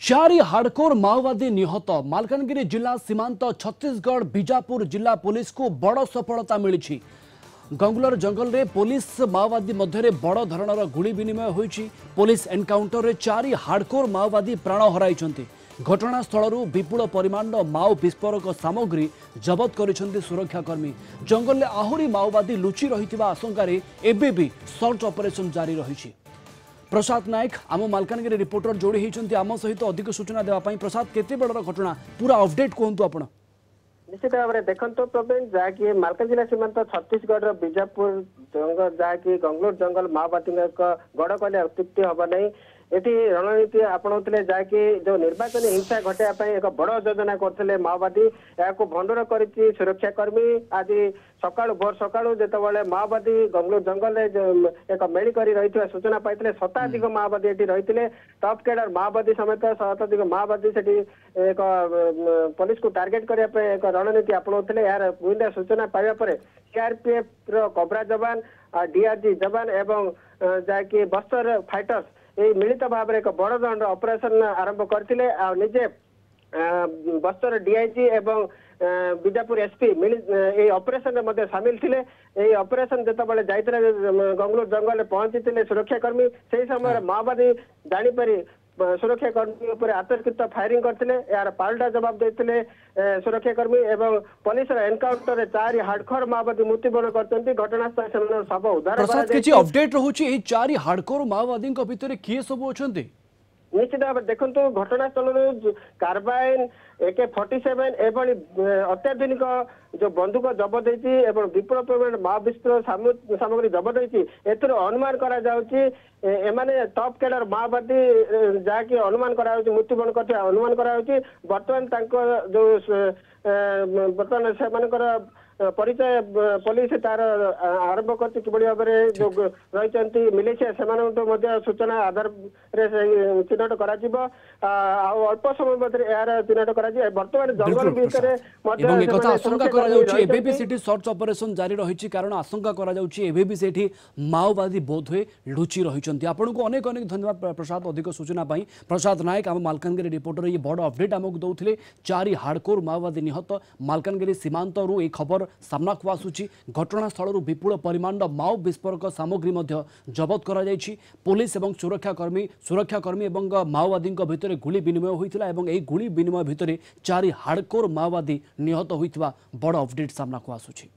चारि हार्डकोर माओवादी निहत। मालकानगिरी जिला सीमांत छत्तीसगढ़ बीजापुर जिला पुलिस को बड़ सफलता मिली। गंगुलर जंगल में पुलिस माओवादी मध्य बड़ धरणर गुली विनिमय होईछि। पुलिस एनकाउंटर रे चारि हार्डकोर माओवादी प्राण हराइछन्ति। घटनास्थल विपुल परिमाण माओ विस्फोरक सामग्री जबत करिछन्ति सुरक्षाकर्मी। जंगल में आहुरी माओवादी लुचि रहितिबा आशंका रे एबे भी सर्च ऑपरेशन जारी रहिछि। प्रसाद नायक आम मालकानगिरी रिपोर्टर जोड़ी होती आम सहित अधिक सूचना देवाई। प्रसाद केते बड़र घटना पूरा अपडेट कहतु आपण। निश्चित भाव में देखो प्रवीण जहाँकि मालकान जिला सीमांत छत्तीसगढ़ बीजापुर जंगल जहाँकि गंगलोर जंगल माओवादी गड़ कहले अत्युक्ति हम नहीं। एटी रणनीति आपणाउले जहाँकि जो निर्वाचन हिंसा घटाइवाई एक बड़ योजना करते माओवादी या भंडूर कर सुरक्षाकर्मी। आज सका भोर सका जो माओवादी गंगलोर जंगल एक मेली कर रही सूचना पाई शताधिक माओवादी ये रही। टॉप कैडर माओवादी समेत शताधिक माओवादी से एक पुलिस को टार्गेट करने एक रणनीति आपणाउले। यार गुइंदा सूचना पाइबा पर सीआरपीएफ कबरा जवान डीआरजी जवान एवं जहाँकि बस्तर फाइटर्स ये मिलित भाव में एक बड़ धरण ऑपरेशन आरंभ करते निजे बस्तर डीआईजी एवं बीजापुर एसपी मिली ऑपरेशन में सामिल थे। ऑपरेशन जिते जाते गंगलोर जंगल पहुंची सुरक्षाकर्मी से समय माओवादी जानीपरि सुरक्षाकर्मी आतर्कित फायरिंग करते। यार पाल्टा जवाब देते सुरक्षाकर्मी एवं पुलिस एनकाउंटर चारि हार्डकोर माओवादी मृत्युवरण करते। घटनास्थल से शव उद्धार अपडेट रोचे चारि हार्डकोर माओवादी भितर किए सब अच्छा निश्चित भाव देखो घटनास्थल कार्बाइन AK-47 एवं अत्याधुनिक जो बंदूक जबत होती विपुल परिमाण माओ विस्फोरक सामग्री जबत होती। अनुमान करा टॉप कैडर माओवादी जहाँकि अनुमान करा मृत्युवरण कर अनुमान करा बर्तमान जो बर्तमान से परिचय पुलिस तार आरंभ कर भाव में जो रही मिलिशिया से सूचना आधार चिन्हट कर अल्प समय मध्य यार चिन्हट कर बर्तमान जंगल भितर सर्च ऑपरेशन जारी रही। कारण आशंका करा माओवादी बोध हुए लुचि रही। आपन को अनेक अनेक धन्यवाद प्रसाद अधिक सूचना। प्रसाद नायक आम मालकानगिरी रिपोर्टर ये बड़ अपडेट आमको दौले। चारि हार्डकोर माओवादी निहत। मालकानगिरी सीमांत ये खबर सामना को आसुची। घटनास्थल विपुल परिमाण माओ विस्फोरक सामग्री जबत करा जायछि। पुलिस एवं सुरक्षाकर्मी एवं माओवादी भितर गुली विनिमय होइतिला एवं एई गुली विनिमय भितर चारि हार्डकोर माओवादी निहत होइतिबा बड़ अपडेट सामना को आसुची।